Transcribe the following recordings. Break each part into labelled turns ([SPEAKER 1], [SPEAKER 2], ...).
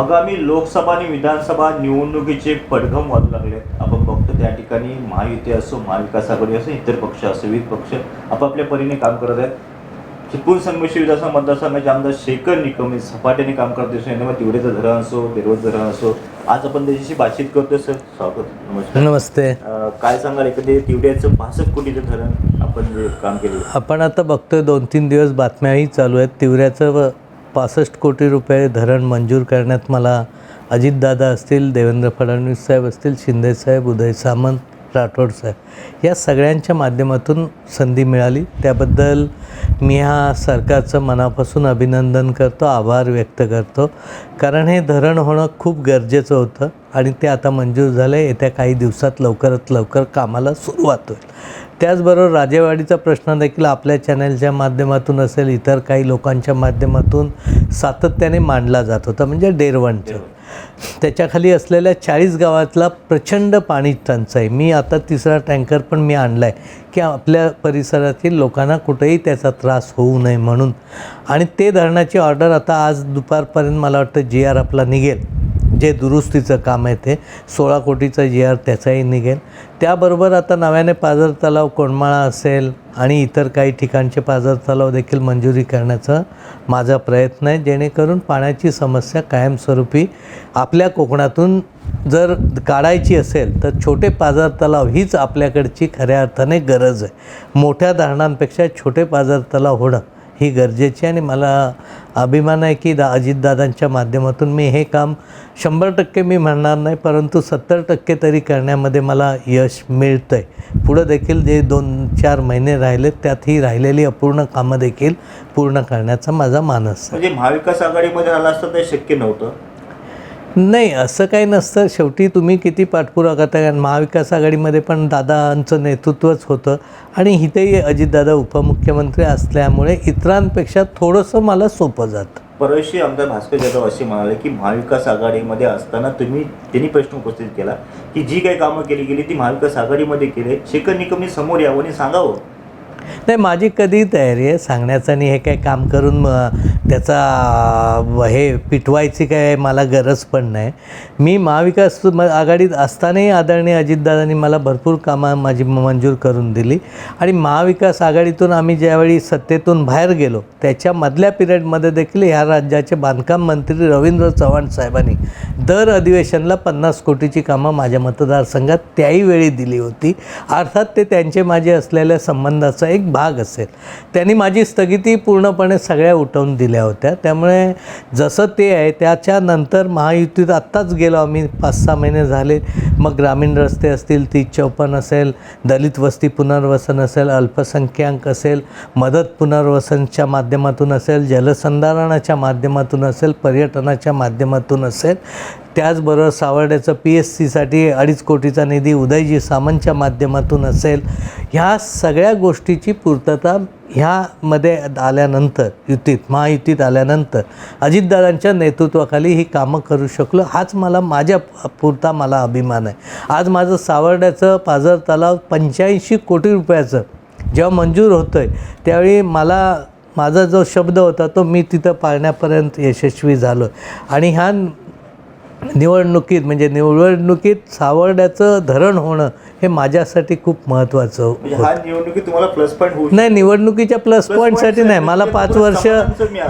[SPEAKER 1] आगामी लोकसभा आणि विधानसभा निवडणुकीचे पडघम वाजू लागले आहेत. आपण बघतो त्या ठिकाणी महायुती असो, महाविकास आघाडी असो, इतर पक्ष असो, विविध पक्ष आपापल्या परीने काम करत आहेत. चिपळूण संगमेश्वर विधानसभा मतदारसंघाचे आमदार शेखर निकम हे झपाट्याने काम करत दिसून येते. मग तिवडेचं धरण असो, बेरोज धरण असो, आज आपण त्याच्याशी बातचीत करतोय. सर स्वागत. नमस्कार.
[SPEAKER 2] नमस्ते.
[SPEAKER 1] काय सांगाल एखादे तिवड्याचं 65 कोटीचं धरण आपण जे काम केलं?
[SPEAKER 2] आपण आता बघतोय 2-3 दिवस बातम्याही चालू आहेत. तिवऱ्याचं 65 कोटी रुपये धरण मंजूर करण्यात मला अजितदादा असतील, देवेंद्र फडणवीस साहेब असतील, शिंदे साहेब, उदय सामंत, राठोड साहेब या सगळ्यांच्या माध्यमातून संधी मिळाली. त्याबद्दल मी ह्या सरकारचं मनापासून अभिनंदन करतो, आभार व्यक्त करतो. कारण हे धरण होणं खूप गरजेचं होतं आणि ते आता मंजूर झालं आहे. येत्या काही दिवसात लवकरात लवकर कामाला सुरुवात होईल. त्याचबरोबर राजेवाडीचा प्रश्न देखील आपल्या चॅनलच्या माध्यमातून असेल, इतर काही लोकांच्या माध्यमातून सातत्याने मांडला जात होता. म्हणजे डेरवणचं त्याच्याखाली असलेल्या 40 गावातला प्रचंड पाणी टंचाई. मी आता 3रा टँकर पण मी आणला आहे की आपल्या परिसरातील लोकांना कुठेही त्याचा त्रास होऊ नये म्हणून. आणि ते धरणाची ऑर्डर आता आज दुपारपर्यंत मला वाटतं GR आपला निघेल. जे दुरुस्तीचं काम आहे ते 16 कोटीचा GR त्याचाही निघेल. त्याबरोबर आता नव्याने पाझर तलाव, कोंडमाळा असेल आणि इतर काही ठिकाणचे पाझर तलाव देखील मंजुरी करण्याचा माझा प्रयत्न आहे, जेणेकरून पाण्याची समस्या कायमस्वरूपी आपल्या कोकणातून जर काढायची असेल तर छोटे पाझर तलाव हीच आपल्याकडची खऱ्या अर्थाने गरज आहे. मोठ्या धरणांपेक्षा छोटे पाझर तलाव होणं ही गरजेची आहे. आणि मला अभिमान आहे की अजितदादांच्या माध्यमातून मी हे काम 100% मी म्हणणार नाही, परंतु 70% तरी करण्यामध्ये मला यश मिळतं आहे. पुढं देखील जे 2-4 महिने राहिलेत त्यात ही राहिलेली अपूर्ण कामं देखील पूर्ण करण्याचा माझा मानस आहे.
[SPEAKER 1] म्हणजे महाविकास आघाडीमध्ये आला असतं ते शक्य नव्हतं?
[SPEAKER 2] नाही, असं काही नसतं. शेवटी तुम्ही किती पाठपुरावा करता, कारण महाविकास आघाडीमध्ये पण दादांचं नेतृत्वच होतं आणि इथेही अजितदादा उपमुख्यमंत्री असल्यामुळे इतरांपेक्षा थोडंसं मला सोपं जातं.
[SPEAKER 1] परवाशी आमदार भास्कर जाधव असे म्हणाले की महाविकास आघाडीमध्ये असताना त्यांनी प्रश्न उपस्थित केला की जी काही कामं केली गेली ती महाविकास आघाडीमध्ये केली. शेखर निकमने समोर यावं आणि सांगावं.
[SPEAKER 2] नाही, माझी कधी तयारी आहे सांगण्याचं, आणि हे काय काम करून त्याचा हे पिटवायची काय मला गरज पण नाही. मी महाविकास आघाडीत असतानाही आदरणीय अजितदादांनी मला भरपूर कामं माझी मंजूर करून दिली. आणि महाविकास आघाडीतून आम्ही ज्यावेळी सत्तेतून बाहेर गेलो त्याच्या मधल्या पिरियडमध्ये देखील ह्या राज्याचे बांधकाम मंत्री रवींद्र चव्हाण साहेबांनी दर अधिवेशनला 50 कोटीची कामं माझ्या मतदारसंघात त्याही वेळी दिली होती. अर्थात ते त्यांचे माझे असलेल्या संबंधाचा एक भाग असेल. त्यांनी माझी स्थगिती पूर्णपणे सगळ्या उठवून दिल्या होत्या. त्यामुळे जसं ते आहे त्याच्यानंतर महायुतीत आत्ताच गेलो आम्ही, 5-6 महिने झाले. मग ग्रामीण रस्ते असतील, 30-54 असेल, दलित वस्ती पुनर्वसन असेल, अल्पसंख्याक असेल, मदत पुनर्वसनच्या माध्यमातून असेल, जलसंधारणाच्या माध्यमातून असेल, पर्यटनाच्या माध्यमातून असेल, त्याचबरोबर सावर्ड्याचं PSCसाठी 2.5 कोटीचा निधी उदयजी सामंतच्या माध्यमातून असेल. ह्या सगळ्या गोष्टीची पूर्तता ह्यामध्ये आल्यानंतर, महायुतीत आल्यानंतर अजितदादांच्या नेतृत्वाखाली ही कामं करू शकलो. हाच मला माझ्या पुरता मला अभिमान आहे. आज माझं सावर्ड्याचं पाझर तलाव 85 कोटी रुपयाचं जेव्हा मंजूर होतं आहे त्यावेळी माझा जो शब्द होता तो मी तिथं पाळण्यापर्यंत यशस्वी झालो. आणि ह्या निवडणुकीत सावर्ड्याचं धरण होणं हे माझ्यासाठी खूप महत्त्वाचं होतं.
[SPEAKER 1] हा निवडणुकीत तुम्हाला प्लस पॉईंट होऊ
[SPEAKER 2] नाही, निवडणुकीच्या प्लस पॉईंटसाठी नाही. मला 5 वर्ष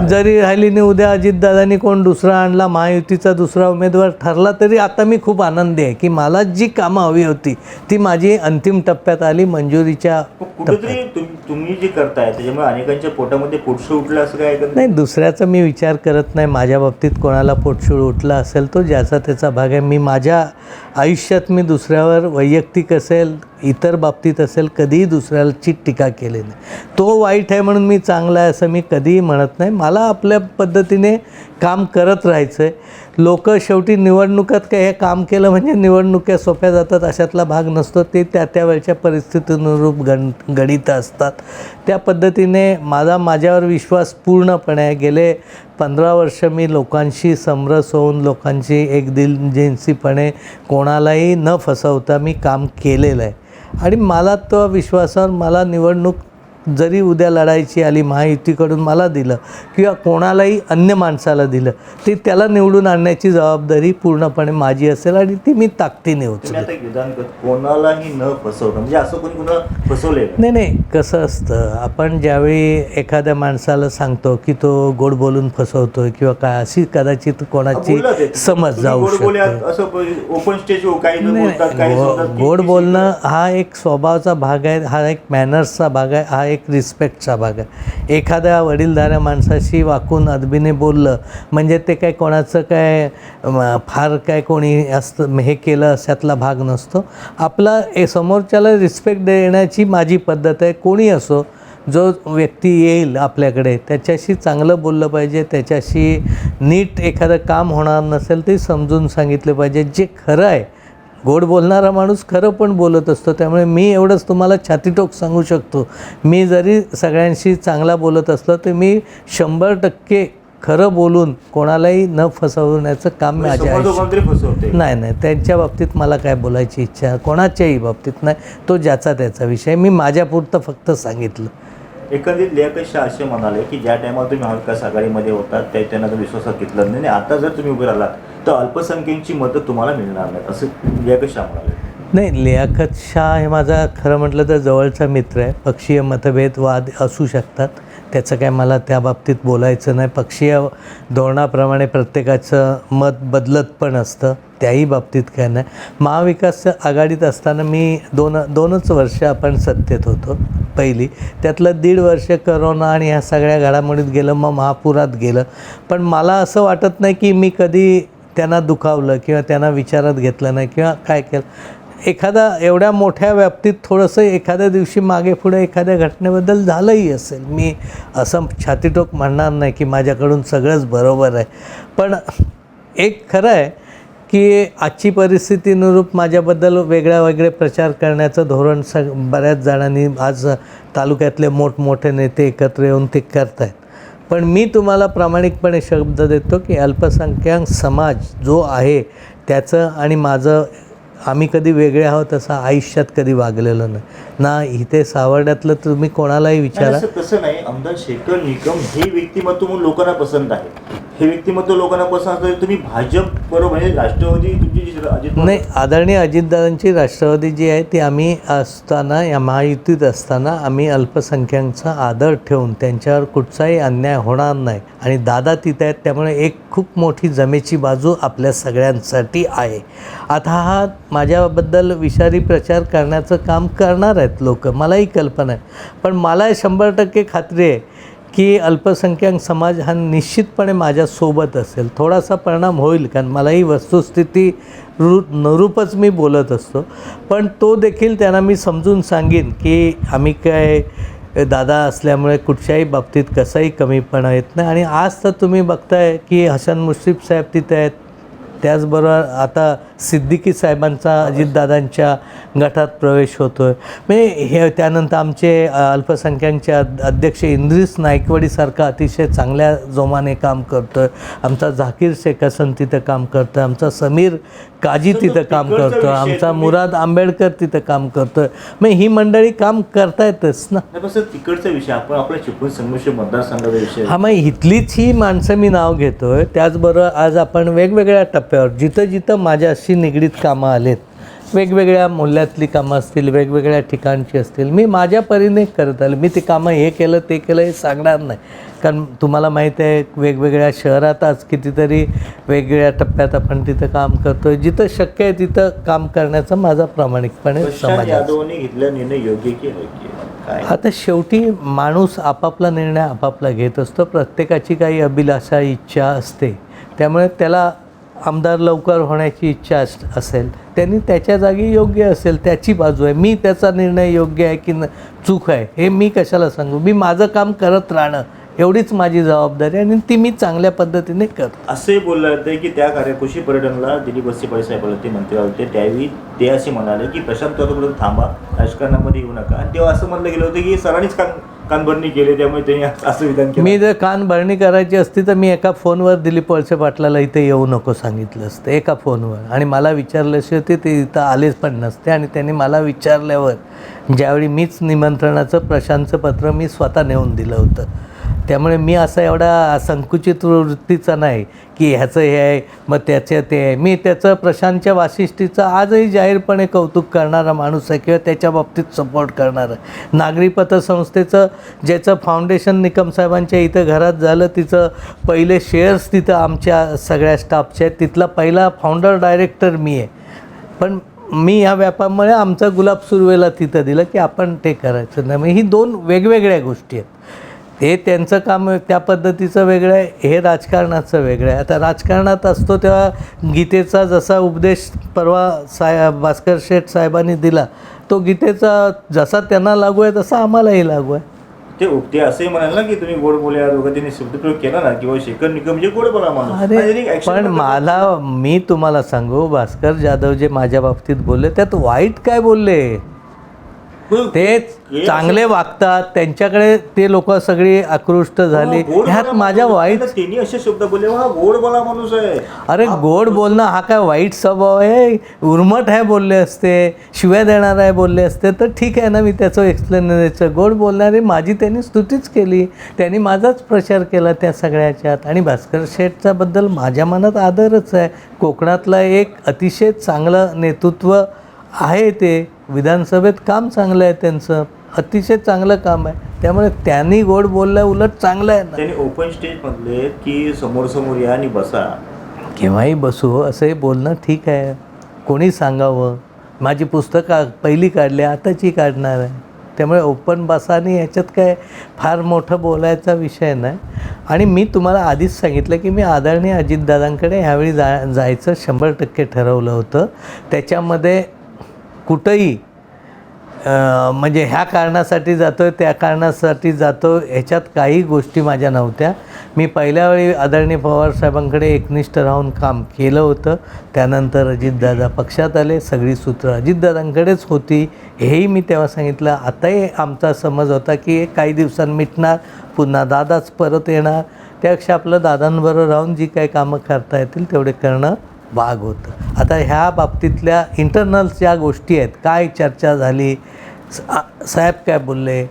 [SPEAKER 2] जरी राहिली नाही, उद्या अजितदादांनी कोण दुसरा आणला, महायुतीचा दुसरा उमेदवार ठरला, तरी आता मी खूप आनंदी आहे की मला जी कामं हवी होती ती माझी अंतिम टप्प्यात आली, मंजुरीच्या टप्प्यात.
[SPEAKER 1] तुम्ही जे करताय त्याच्यामुळे अनेकांच्या पोटामध्ये पोटशूळ उठलं असं काय?
[SPEAKER 2] नाही, दुसऱ्याचं मी विचार करत नाही. माझ्या बाबतीत कोणाला पोटशूळ उठला असेल तो ज्याचा त्याचा भाग आहे. मी माझ्या आयुष्यात मी दुसऱ्यावर वैयक्तिक असेल, इतर बाबतीत असेल, कधीही दुसऱ्याची टीका केली नाही. तो वाईट आहे म्हणून मी चांगला आहे असं मी कधीही म्हणत नाही. मला आपल्या पद्धतीने काम करत राहायचं आहे. लोक शेवटी निवडणुकात काय हे काम केलं म्हणजे निवडणुका सोप्या जातात अशातला भाग नसतो. ते त्या वेळच्या परिस्थितीनुरूप गणितं असतात. त्या पद्धतीने माझ्यावर विश्वास पूर्णपणे आहे. गेले 15 वर्ष मी लोकांशी समरस होऊन, लोकांची एकदिलजिनसीपणे कोणालाही न फसवता मी काम केलेलं आहे. आणि मला तो विश्वासावर मला निवडणूक जरी उद्या लढायची आली महायुतीकडून मला दिलं किंवा कोणालाही अन्य माणसाला दिलं ते त्याला निवडून आणण्याची जबाबदारी पूर्णपणे माझी असेल आणि ती मी ताकदीने
[SPEAKER 1] तुम्ही
[SPEAKER 2] उचलेन.
[SPEAKER 1] आता एक विधान करत कोणालाही न फसवणं, म्हणजे असं कोणी कुणाला फसवले
[SPEAKER 2] नाही कसं असतं, आपण ज्यावेळी एखाद्या माणसाला सांगतो की तो गोड बोलून फसवतोय किंवा काय, अशी कदाचित कोणाची समज जाऊ शकते.
[SPEAKER 1] असं ओपन स्टेज काही जण बोलतात, काही बोलतात की
[SPEAKER 2] गोड बोलणं हा एक स्वभावाचा भाग आहे, हा एक मॅनर्सचा भाग आहे, हा एक रिस्पेक्टचा भाग आहे. एखाद्या वडीलधाऱ्या माणसाशी वाकून अदबीने बोललं म्हणजे ते काय कोणाचं काय फार काय कोणी असतं हे केलं अशातला भाग नसतो. आपला समोरच्याला रिस्पेक्ट देण्याची माझी पद्धत आहे. कोणी असो, जो व्यक्ती येईल आपल्याकडे त्याच्याशी चांगलं बोललं पाहिजे, त्याच्याशी नीट एखादं काम होणार नसेल ते समजून सांगितलं पाहिजे. जे खरं आहे, गोड बोलणारा माणूस खरं पण बोलत असतो. त्यामुळे मी एवढंच तुम्हाला छातीटोक सांगू शकतो, मी जरी सगळ्यांशी चांगला बोलत असलो तर मी 100% खरं बोलून कोणालाही न फसवण्याचं काम माझ्या आयुष्यात नाही. त्यांच्या बाबतीत मला काय बोलायची इच्छा कोणाच्याही बाबतीत नाही. तो ज्याचा त्याचा विषय, मी माझ्यापुरतं फक्त सांगितलं.
[SPEAKER 1] एकंदरीत लेखश असे म्हणाले की ज्या टायमाला तुम्ही महाविकास आघाडीमध्ये होतात त्या त्यांना विश्वासात घेतलं नाही, आता जर तुम्ही उभे राहिलात तर अल्पसंख्येची मदत तुम्हाला मिळणार नाही, असं लेखश म्हणाले.
[SPEAKER 2] नाही, लियाकत शाह हे माझा खरं म्हटलं तर जवळचा मित्र आहे. पक्षीय मतभेद वाद असू शकतात, त्याचं काय मला त्या बाबतीत बोलायचं नाही. पक्षीय धोरणाप्रमाणे प्रत्येकाचं मत बदलत पण असतं, त्याही बाबतीत काय नाही. महाविकास आघाडीत असताना मी दोनच वर्ष आपण सत्तेत होतो. पहिली त्यातलं 1.5 वर्ष करोना आणि ह्या सगळ्या घडामोडीत गेलं, मग महापुरात गेलं. पण मला असं वाटत नाही की मी कधी त्यांना दुखावलं किंवा त्यांना विचारात घेतलं नाही किंवा काय केलं. एखादा एवढ्या मोठ्या व्याप्तीत थोडंसं एखाद्या दिवशी मागे पुढे एखाद्या घटनेबद्दल झालंही असेल, मी असं छातीटोक म्हणणार नाही की माझ्याकडून सगळंच बरोबर आहे. पण एक खरं आहे की आजची परिस्थितीनुरूप माझ्याबद्दल वेगळे प्रचार करण्याचं धोरण बऱ्याच जणांनी आज तालुक्यातले मोठमोठे नेते एकत्र येऊन ते करत आहेत. पण मी तुम्हाला प्रामाणिकपणे शब्द देतो की अल्पसंख्याक समाज जो आहे त्याचं आणि माझं, आम्ही कधी वेगळे आहोत असं आयुष्यात कधी वागलेलं नाही ना. इथे सावर्ड्यातलं तुम्ही कोणालाही विचारा.
[SPEAKER 1] तसं नाही, आमदार शेखर निकम हे व्यक्तिमत्व म्हणून लोकांना पसंत आहे, हे व्यक्तिमत्व लोकांना पसंत आहे. तुम्ही भाजप बरोबर म्हणजे राष्ट्रवादी तुमची
[SPEAKER 2] नाही, आदरणीय अजितदादांची राष्ट्रवादी जी आहे ती आम्ही असताना या महायुतीत असताना आम्ही अल्पसंख्याकांचा आदर ठेवून त्यांच्यावर कुठचाही अन्याय होणार नाही आणि दादा तिथे आहेत. त्यामुळे एक खूप मोठी जमेची बाजू आपल्या सगळ्यांसाठी आहे. आता हा माझ्याबद्दल विषारी प्रचार करण्याचं काम करणार आहेत लोक, मलाही कल्पना आहे. पण मला 100% खात्री आहे की अल्पसंख्याक समाज हा निश्चितपणे माझ्यासोबत असेल. थोडासा परिणाम होईल, कारण मलाही वस्तुस्थिती नरूपच मी बोलत असतो. पण तो देखील त्यांना मी समजून सांगेन की आम्ही काय दादा असल्यामुळे कुठच्याही बाबतीत कसाही कमीपणा येत नाही. आणि आज तर तुम्ही बघताय की हसन मुश्रीफ साहेब तिथे आहेत, त्याचबरोबर आता सिद्दीकी साहेबांचा अजितदादांच्या गटात प्रवेश होतो आहे. म्हणजे हे त्यानंतर आमचे अल्पसंख्याकांचे अध्यक्ष इंद्रिस नायकवडीसारखा अतिशय चांगल्या जोमाने काम करतो आहे. आमचा झाकीर शेख हसन तिथं काम करतो आहे, आमचा समीर काजी तिथं काम करतो आहे, आमचा मुराद आंबेडकर तिथं काम करतो आहे. मग ही मंडळी काम करतायतच ना.
[SPEAKER 1] तिकडचा विषय आपण आपल्या चिपळूण संगमेश्वर मतदारसंघाचा विषय
[SPEAKER 2] हा, मग इथलीच ही माणसं मी नाव घेतो आहे. त्याचबरोबर आज आपण वेगवेगळ्या टप्प्यावर जिथं जिथं माझ्याशी निगडीत कामं आलेत, वेगवेगळ्या मूल्यातली कामं असतील, वेगवेगळ्या ठिकाणची असतील, मी माझ्या परीने करत आले. मी ते कामं हे केलं ते केलं हे सांगणार नाही, कारण तुम्हाला माहीत आहे वेगवेगळ्या शहरात आज कितीतरी वेगवेगळ्या टप्प्यात आपण तिथं काम करतो आहे. जिथं शक्य आहे तिथं काम करण्याचा माझा प्रामाणिकपणे समाज
[SPEAKER 1] घेतला निर्णय योग्य की काय.
[SPEAKER 2] आता शेवटी माणूस आपापला निर्णय आपापला घेत असतो. प्रत्येकाची काही अभिलाषा इच्छा असते, त्यामुळे त्याला आमदार लवकर होण्याची इच्छा असेल, त्यांनी त्याच्या जागी योग्य असेल त्याची बाजू आहे. मी त्याचा निर्णय योग्य आहे की चूक आहे हे मी कशाला सांगू. मी माझं काम करत राहणं एवढीच माझी जबाबदारी आणि ती मी चांगल्या पद्धतीने करतो.
[SPEAKER 1] असे बोललं जातं की त्या कृषी पर्यटनला दिलीप वस्ते पाटील साहेब ते मंत्री होते, त्यावेळी ते असे म्हणाले की प्रशांत जाधवपर्यंत थांबा, राजकारणामध्ये येऊ नका. आणि तेव्हा असं म्हणलं गेलं होतं की सरांनीच कानभरणी केले त्यामुळे त्यांनी असं विधान केलं.
[SPEAKER 2] मी जर कान भरणी करायची असती तर मी एका फोनवर दिलीप वळसे पाटलाला इथे येऊ नको सांगितलं असतं, एका फोनवर. आणि मला विचारल्याशिवाय ते इथं आलेच पण नसते. आणि त्यांनी मला विचारल्यावर ज्यावेळी मीच निमंत्रणाचं प्रशांतचं पत्र मी स्वतः नेऊन दिलं होतं. त्यामुळे मी असा एवढा संकुचित वृत्तीचा नाही की ह्याचं हे आहे मग त्याचं ते आहे. मी त्याचं प्रशांतच्या वाशिष्ठीचं आजही जाहीरपणे कौतुक करणारा माणूस आहे किंवा त्याच्या बाबतीत सपोर्ट करणारा. नागरी पतसंस्थेचं ज्याचं फाउंडेशन निकम साहेबांच्या इथं घरात झालं, तिचं पहिले शेअर्स तिथं आमच्या सगळ्या स्टाफचे आहेत. तिथला पहिला फाउंडर डायरेक्टर मी आहे. पण मी ह्या व्यापारामुळे आमचा गुलाब सुरवेला तिथं दिलं की आपण ते करायचं नाही. मग ही दोन वेगवेगळ्या गोष्टी आहेत. ते त्यांचं काम त्या पद्धतीचं वेगळं आहे, हे राजकारणाचं वेगळं आहे. आता राजकारणात असतो तेव्हा गीतेचा जसा उपदेश परवा भास्कर शेठ साहेबांनी दिला, तो गीतेचा जसा त्यांना लागू आहे तसा आम्हालाही लागू आहे.
[SPEAKER 1] ते असंही म्हणाल ना की तुम्ही गोड बोल्या दोघं त्यांनी शब्दप्रयोग केला ना किंवा शेखर निकम म्हणजे गोड बोला माणूस.
[SPEAKER 2] अरे पण मी तुम्हाला सांगू, भास्कर जाधव जे माझ्या बाबतीत बोलले त्यात वाईट काय बोलले? ते चांगले वागतात, त्यांच्याकडे ते लोक सगळी आकृष्ट झाली. ह्यात माझ्या वाईट
[SPEAKER 1] त्यांनी असे शब्द बोलले, हा गोड बोला माणूस आहे.
[SPEAKER 2] अरे गोड बोलणं हा काय वाईट स्वभाव आहे? उर्मट आहे बोलले असते, शिव्या देणार आहे बोलले असते तर ठीक आहे ना, मी त्याचं एक्सप्लेन द्यायचं. गोड बोलणारे माझी त्यांनी स्तुतीच केली, त्यांनी माझाच प्रचार केला त्या सगळ्याच्यात. आणि भास्कर शेठच्याबद्दल माझ्या मनात आदरच आहे. कोकणातलं एक अतिशय चांगलं नेतृत्व आहे. ते विधानसभेत काम चांगलं आहे त्यांचं, अतिशय चांगलं काम आहे. त्यामुळे त्यांनी गोड बोललं उलट चांगलं आहे ना.
[SPEAKER 1] त्यांनी ओपन स्टेज म्हटले की समोर समोर या आणि बसा,
[SPEAKER 2] केव्हाही बसू असंही बोलणं ठीक आहे. कोणी सांगावं. माझी पुस्तकं पहिली काढली, आताची काढणार आहे. त्यामुळे ओपन बसानी ह्याच्यात काय फार मोठं बोलायचा विषय नाही. आणि मी तुम्हाला आधीच सांगितलं की मी आदरणीय अजितदादांकडे ह्यावेळी जायचं 100% ठरवलं होतं. त्याच्यामध्ये कुठंही म्हणजे ह्या कारणासाठी जातो आहे त्या कारणासाठी जातो ह्याच्यात काही गोष्टी माझ्या नव्हत्या. मी पहिल्या वेळी आदरणीय पवारसाहेबांकडे एकनिष्ठ राहून काम केलं होतं. त्यानंतर अजितदादा पक्षात आले, सगळी सूत्रं अजितदादांकडेच होती हेही मी तेव्हा सांगितलं. आताही आमचा समज होता की काही दिवसांनी मिटणार, पुन्हा दादाच परत येणार. त्यापेक्षा आपलं दादांबरोबर राहून जी काही कामं करता येतील तेवढे करणं भाग होतं. आता ह्या बाबतीतल्या इंटरनल्स ज्या गोष्टी आहेत, काय चर्चा झाली, साहेब काय बोलले,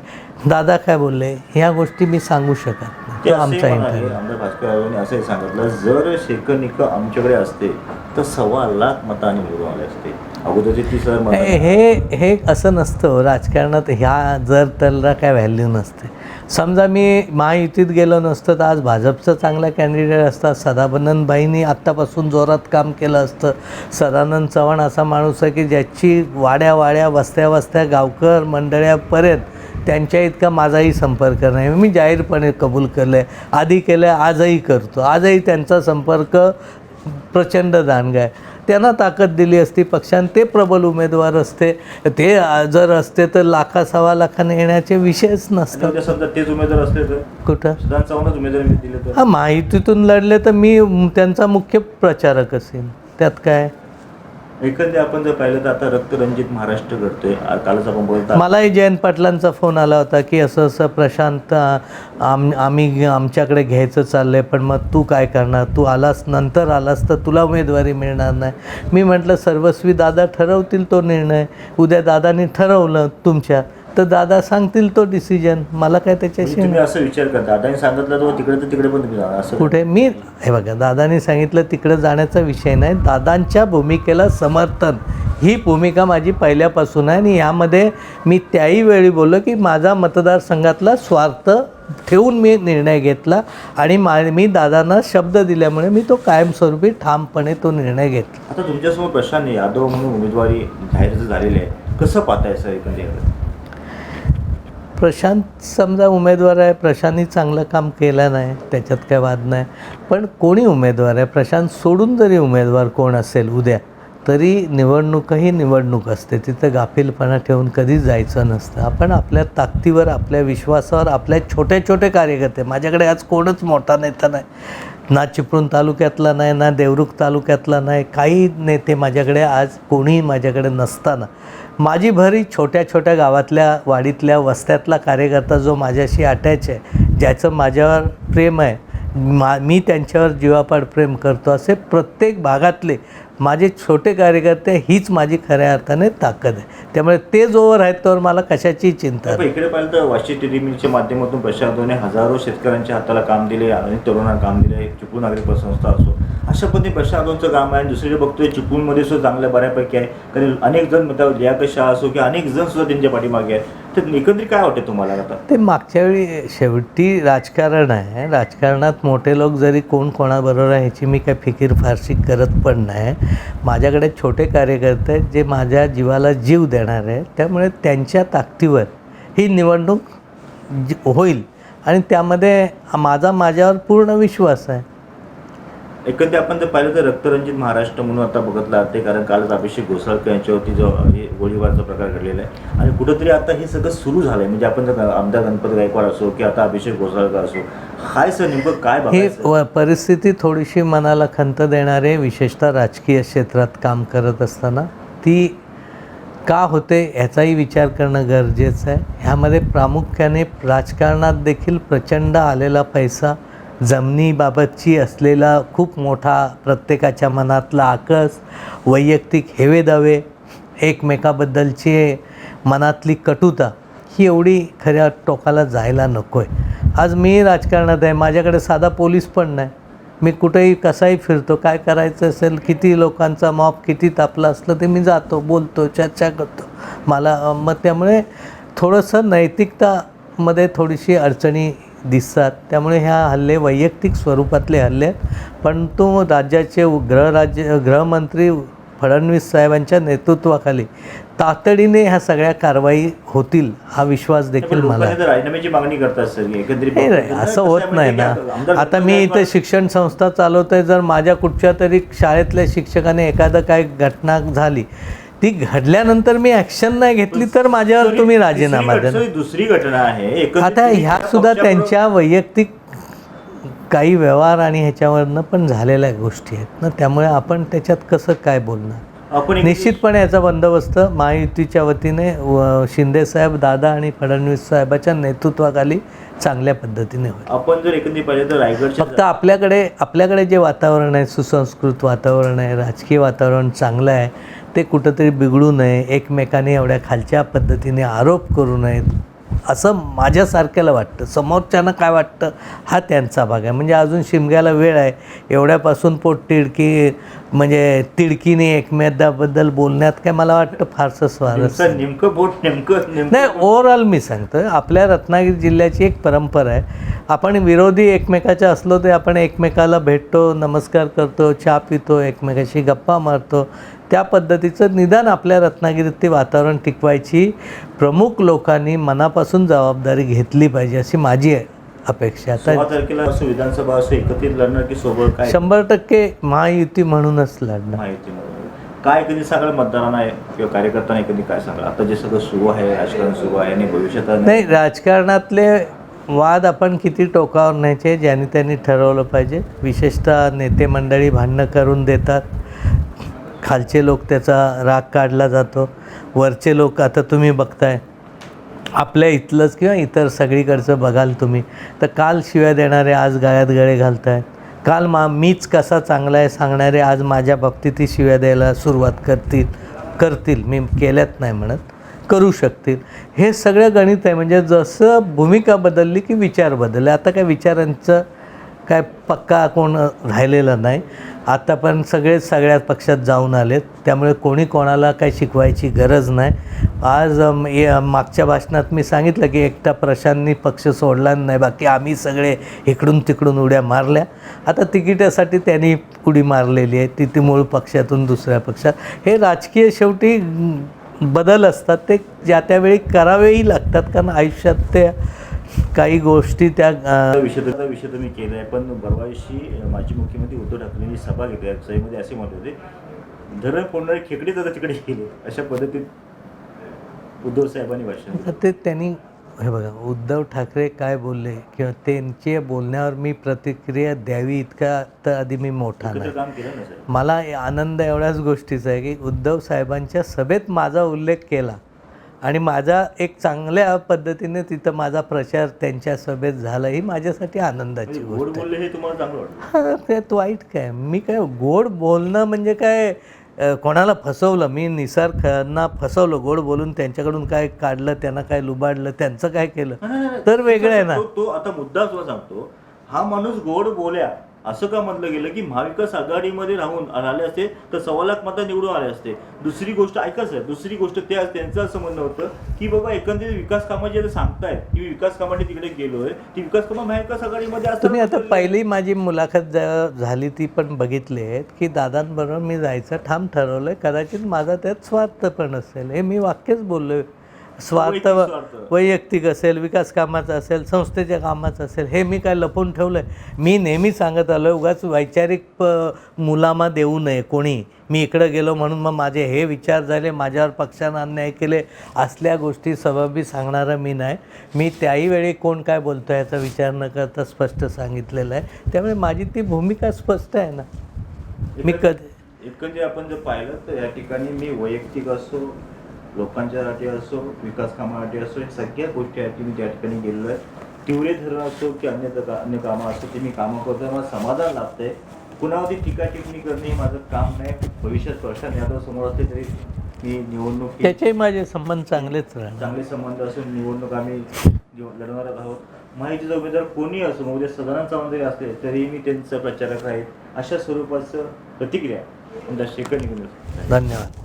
[SPEAKER 2] दादा काय बोलले, ह्या गोष्टी मी सांगू शकत नाही. तो आमचा इंटरव्ह्यू.
[SPEAKER 1] आमदार भास्कर रावांनी असंही सांगितलं, जर शेखर निकम आमच्याकडे असते तर 1.25 लाख मतांनी निवडून आले असते. अगोदरचे 30,000
[SPEAKER 2] हे असं नसतं राजकारणात. ह्या जर त्याला काय व्हॅल्यू नसते. समजा मी महायुतीत गेलो नसतं तर आज भाजपचं चांगला कॅन्डिडेट असतात. सदानंदबाईंनी आत्तापासून जोरात काम केलं असतं. सदानंद चव्हाण असा माणूस आहे की ज्याची वाड्या वस्त्या गावकर मंडळ्यापर्यंत त्यांच्या इतका माझाही संपर्क नाही. मी जाहीरपणे कबूल केलं आहे, आधी केलं आहे, आजही करतो. आजही त्यांचा संपर्क प्रचंड दांडगा आहे. त्यांना ताकद दिली असती पक्षाने, ते प्रबल उमेदवार असते, ते जर असते तर 1,00,000 लाखाने येण्याचे विषयच नसतात.
[SPEAKER 1] समजा तेच उमेदवार असले तर
[SPEAKER 2] कुठं
[SPEAKER 1] सदानंद चव्हाणच उमेदवार दिले तर
[SPEAKER 2] हां, माहितीतून लढले तर मी त्यांचा मुख्य प्रचारक असेल, त्यात काय.
[SPEAKER 1] एकंदरीत आपण जर पाहिलं तर आता रक्तरंजित महाराष्ट्र घडतोय. कालच आपण बोलतो,
[SPEAKER 2] मलाही जयंत पाटलांचा फोन आला होता की असं प्रशांत आम्ही आमच्याकडे घ्यायचं चाललं आहे, पण मग तू काय करणार, तू नंतर आलास तर तुला उमेदवारी मिळणार नाही. मी म्हटलं सर्वस्वी दादा ठरवतील तो निर्णय. उद्या दादानी ठरवलं तुमच्या तर दादा सांगतील तो डिसिजन. मला काय त्याच्याशी
[SPEAKER 1] तुम्ही असं विचार करता दादानी सांगितलं तर तिकडे तर तिकडे पण तुम्ही जाणार असं
[SPEAKER 2] कुठे. मी हे बघा, दादानी सांगितलं तिकडे जाण्याचा विषय नाही. दादांच्या भूमिकेला समर्थन ही भूमिका माझी पहिल्यापासून आहे. आणि यामध्ये मी त्याही वेळी बोललो की माझा मतदारसंघातला स्वार्थ ठेवून मी निर्णय घेतला. आणि मी दादांना शब्द दिल्यामुळे मी तो कायमस्वरूपी ठामपणे तो निर्णय घेतला.
[SPEAKER 1] आता तुमच्यासमोर प्रशांत यादव म्हणून उमेदवारी जाहीर झालेली आहे, कसं पाहताय सर एकंदरीत?
[SPEAKER 2] प्रशांत समजा उमेदवार आहे, प्रशांतनी चांगलं काम केलं नाही, त्याच्यात काय वाद नाही. पण कोणी उमेदवार आहे, प्रशांत सोडून जरी उमेदवार कोण असेल उद्या तरी निवडणूकही निवडणूक असते. तिथं गाफीलपणा ठेवून कधीच जायचं नसतं. आपण आपल्या ताकदीवर, आपल्या विश्वासावर, आपल्या छोटे कार्यकर्ते, माझ्याकडे आज कोणच मोठा नेता नाही, ना चिपळूण तालुक्यातला नाही, ना देवरुख तालुक्यातला नाही, काही नेते माझ्याकडे आज कोणीही माझ्याकडे नसताना माझी भरी छोट्या छोट्या गावातल्या वाडीतल्या वस्त्यातला कार्यकर्ता जो माझ्याशी अटॅच आहे, ज्याचं माझ्यावर प्रेम आहे, मी त्यांच्यावर जीवापाड प्रेम करतो, असे प्रत्येक भागातले माझे छोटे कार्यकर्ते हीच माझी खऱ्या अर्थाने ताकद आहे. त्यामुळे ते जोवर आहेत तोवर मला कशाची चिंता नाही.
[SPEAKER 1] इकडे पाहिलं तर वाशी टेलिमिलच्या माध्यमातून प्रशासनाने हजारो शेतकऱ्यांच्या हाताला काम दिले, अनेक तरुणांना काम दिले, चिपळूण नागरिक पतसंस्था असो, अशा पद्धतीने प्रशासनाचं काम आहे. दुसरीकडे बघतोय चिपळूणमध्ये सुद्धा चांगल्या बऱ्यापैकी आहे, कारण अनेक जण म्हणतात लियाकत शाह असो की अनेक जण सुद्धा त्यांच्या पाठीमागे आहेत. तर एकंदरीत काय वाटते तुम्हाला आता?
[SPEAKER 2] ते मागच्या वेळी शेवटी राजकारण आहे, राजकारणात मोठे लोक जरी कोण कोणाबरोबर आहे ह्याची मी काही फिकीर फारशी करत पण नाही. माझ्याकडे छोटे कार्यकर्ते आहेत जे माझ्या जीवाला जीव देणार आहे, त्यामुळे त्यांच्या ताकदीवर ही निवडणूक होईल आणि त्यामध्ये माझ्यावर पूर्ण विश्वास आहे.
[SPEAKER 1] एकंदरीत आपण जर पाहिलं तर रक्तरंजित महाराष्ट्र म्हणून आता बघितलं जाते, कारण कालच अभिषेक घोसाळकर यांच्यावरती जो हे गोळीबारचा प्रकार घडलेला आहे आणि कुठंतरी आता हे सगळं सुरू झालं आहे. म्हणजे आपण जर आमदार गणपत गायकवाड असो की आता अभिषेक घोसाळकर असो, काय सर नेमकं काय
[SPEAKER 2] ही
[SPEAKER 1] बघायचं?
[SPEAKER 2] परिस्थिती थोडीशी मनाला खंत देणारे, विशेषतः राजकीय क्षेत्रात काम करत असताना ती का होते ह्याचाही विचार करणं गरजेचं आहे. ह्यामध्ये प्रामुख्याने राजकारणात देखील प्रचंड आलेला पैसा, जमिनीबाबतची असलेला खूप मोठा प्रत्येकाच्या मनातला आकस, वैयक्तिक हेवेदावे, एकमेकाबद्दलची मनातली कटुता, ही एवढी खऱ्या टोकाला जायला नको आहे. आज मी राजकारणात आहे, माझ्याकडे साधा पोलीस पण नाही, मी कुठेही कसाही फिरतो, काय करायचं असेल, किती लोकांचा मॉब किती तापला असलं ते मी जातो, बोलतो, चर्चा करतो. मला मग त्यामुळे थोडंसं नैतिकतामध्ये थोडीशी अडचणी दिसतात. त्यामुळे ह्या हल्ले वैयक्तिक स्वरूपातले हल्ले आहेत, पण तो राज्याचे गृहमंत्री फडणवीस साहेबांच्या नेतृत्वाखाली तातडीने ह्या सगळ्या कारवाई होतील हा विश्वास देखील मला आहे.
[SPEAKER 1] राजीनाम्याची मागणी करतात सर एकंदरीत?
[SPEAKER 2] असं होत नाही ना. आता मी इथे शिक्षण संस्था चालवतो आहे, जर माझ्या कुठच्या तरी शाळेतल्या शिक्षकाने एखादं काय घटना झाली, ती घडल्यानंतर मी ॲक्शन नाही घेतली तर माझ्यावर तुम्ही राजीनामा द्या.
[SPEAKER 1] दुसरी घटना आहे
[SPEAKER 2] आता ह्या सुद्धा त्यांच्या वैयक्तिक काही व्यवहार आणि ह्याच्यावरनं पण झालेल्या गोष्टी आहेत ना, त्यामुळे आपण त्याच्यात कसं काय बोलणार.
[SPEAKER 1] आपण
[SPEAKER 2] निश्चितपणे याचा बंदोबस्त महायुतीच्या वतीने शिंदेसाहेब, दादा आणि फडणवीस साहेबाच्या नेतृत्वाखाली चांगल्या पद्धतीने होईल.
[SPEAKER 1] आपण जर एकंदरीत पाहिजे तर रायगडच्या
[SPEAKER 2] फक्त आपल्याकडे जे वातावरण आहे, सुसंस्कृत वातावरण आहे, राजकीय वातावरण चांगलं आहे, ते कुठंतरी बिघडू नये, एकमेकाने एवढ्या खालच्या पद्धतीने आरोप करू नयेत असं माझ्यासारख्याला वाटतं. समोरच्यांना काय वाटतं हा त्यांचा भाग आहे. म्हणजे अजून शिमग्याला वेळ आहे, एवढ्यापासून पोटतिडकी म्हणजे तिडकीने एकमेकाबद्दल बोलण्यात काय मला वाटतं फारसं स्वारस्य नाही. ओव्हरऑल मी सांगतो, आपल्या रत्नागिरी जिल्ह्याची एक परंपरा आहे, आपण विरोधी एकमेकाच्या असलो ते आपण एकमेकाला भेटतो, नमस्कार करतो, चहा पितो, एकमेकाशी गप्पा मारतो. त्या पद्धतीचं निदान आपल्या रत्नागिरीत ते वातावरण टिकवायची प्रमुख लोकांनी मनापासून जबाबदारी घेतली पाहिजे अशी माझी अपेक्षा. आता
[SPEAKER 1] 16 तारखेला असो विधानसभा असो एकत्रित लढणार की सोबत काय?
[SPEAKER 2] 100% महायुती म्हणूनच लढणार.
[SPEAKER 1] माहिती काय कधी सांगाल मतदारांना किंवा कार्यकर्त्यांना कधी काय सांगाल? आता जे सगळं सुरू आहे, राजकारण सुरू आहे आणि भविष्यात
[SPEAKER 2] नाही, राजकारणातले वाद आपण किती टोकावर न्यायचे ज्यांनी त्यांनी ठरवलं पाहिजे. विशेषतः नेते मंडळी भांडणं करून देतात, खालचे लोक त्याचा राग काढला जातो, वरचे लोक आता तुम्ही बघताय आपल्या इथलंच किंवा इतर सगळीकडचं बघाल तुम्ही तर काल शिव्या देणारे आज गळ्यात गळे घालत आहेत, काल मीच कसा चांगला आहे सांगणारे आज माझ्या बाबतीतही शिव्या द्यायला सुरुवात करतील. मी केल्यात नाही म्हणत, करू शकतील. हे सगळं गणित आहे. म्हणजे जसं भूमिका बदलली की विचार बदलले. आता काय विचारांचं काय पक्का कोण राहिलेला नाही. आता पण सगळ्या पक्षात जाऊन आलेत, त्यामुळे कोणी कोणाला काही शिकवायची गरज नाही. आज मागच्या भाषणात मी सांगितलं की एकटा प्रशांतनी पक्ष सोडला नाही, बाकी आम्ही सगळे इकडून तिकडून उड्या मारल्या. आता तिकिटासाठी त्यांनी उडी मारलेली आहे, ती मूळ पक्षातून दुसऱ्या पक्षात. हे राजकीय शेवटी बदल असतात, ते ज्या त्यावेळी करावेही लागतात, कारण आयुष्यात ते काही गोष्टी त्या
[SPEAKER 1] विषय तुम्ही केला आहे. पण परवाशी माजी मुख्यमंत्री उद्धव ठाकरेंनी सभा घेतली, सभेमध्ये असे म्हणत होते धरण फोडणारे खेकडे तर तिकडे गेले, अशा पद्धतीत उद्धव साहेबांनी भाषण.
[SPEAKER 2] ते त्यांनी हे बघा, उद्धव ठाकरे काय बोलले किंवा त्यांच्या बोलण्यावर मी प्रतिक्रिया द्यावी इतका तर आधी मी मोठा
[SPEAKER 1] एकत्र
[SPEAKER 2] नाही.
[SPEAKER 1] काम केलं ना सर.
[SPEAKER 2] मला आनंद एवढ्याच गोष्टीचा आहे की उद्धव साहेबांच्या सभेत माझा उल्लेख केला आणि माझा एक चांगल्या पद्धतीने तिथं माझा प्रचार त्यांच्या सभेत झाला, ही माझ्यासाठी आनंदाची
[SPEAKER 1] गोड
[SPEAKER 2] गोष्ट आहे.
[SPEAKER 1] बोलले हे तुम्हाला चांगलं वाटलं?
[SPEAKER 2] हां, त्यात वाईट काय, मी काय गोड बोलणं म्हणजे काय कोणाला फसवलं, मी निसर्गांना फसवलं गोड बोलून, त्यांच्याकडून काय काढलं, त्यांना काय लुबाडलं, त्यांचं काय केलं
[SPEAKER 1] नाही.
[SPEAKER 2] तर वेगळं आहे ना.
[SPEAKER 1] तो आता मुद्दा सुद्धा सांगतो, हा माणूस गोड बोल्या असं का म्हटलं गेलं की महाविकास आघाडीमध्ये राहिले असते तर 1.25 मतं निवडून आले असते. दुसरी गोष्ट ऐका सर, दुसरी गोष्ट त्यांचं असं म्हणणं होतं की बाबा एकंदरीत विकास कामाची सांगतायत की विकास कामाने तिकडे गेलोय, ती विकास कामं महाविकास आघाडीमध्ये असतात.
[SPEAKER 2] तुम्ही आता पहिली माझी मुलाखत झाली ती पण बघितली आहे की दादांबरोबर मी जायचं ठाम ठरवलं आहे. कदाचित माझा त्यात स्वार्थ पण असेल, हे मी वाक्यच बोललो. स्वार्थ वैयक्तिक असेल, विकास कामाचं असेल, संस्थेच्या कामाचं असेल, हे मी काय लपवून ठेवलं आहे. मी नेहमी सांगत आलो आहे, उगाच वैचारिक मुलामा देऊ नये कोणी. मी इकडं गेलो म्हणून मग माझे हे विचार झाले, माझ्यावर पक्षानं अन्याय केले, असल्या गोष्टी सबाबी सांगणारा मी नाही. मी त्याही वेळी कोण काय बोलतो याचा विचार न करता स्पष्ट सांगितलेलं आहे. त्यामुळे माझी ती भूमिका स्पष्ट आहे ना. मी
[SPEAKER 1] एकंदरीत आपण जर पाहिलं तर या ठिकाणी मी वैयक्तिक असो, लोकांच्यासाठी असो, विकास कामासाठी असो, या सगळ्या गोष्टीसाठी मी त्या ठिकाणी गेलेलो आहे. तिवरे धरण असो की अन्य कामं असो, ते मी कामं करतो, मला समाधान लाभतंय. कुणावरती टीका टिप्पणी करणे हे माझं काम नाही. भविष्यात प्रशांत यादव समोर असले तरी मी निवडणूक
[SPEAKER 2] त्याच्याही माझे संबंध चांगलेच राहणार.
[SPEAKER 1] चांगले संबंध असून निवडणूक आम्ही लढवणार आहोत. माहितीचा उमेदवार कोणी असो, मग उद्या सदानंद सावंत जरी असले तरीही मी त्यांचा प्रचारक आहे. अशा स्वरूपाचं प्रतिक्रिया शेखर निघून.
[SPEAKER 2] धन्यवाद.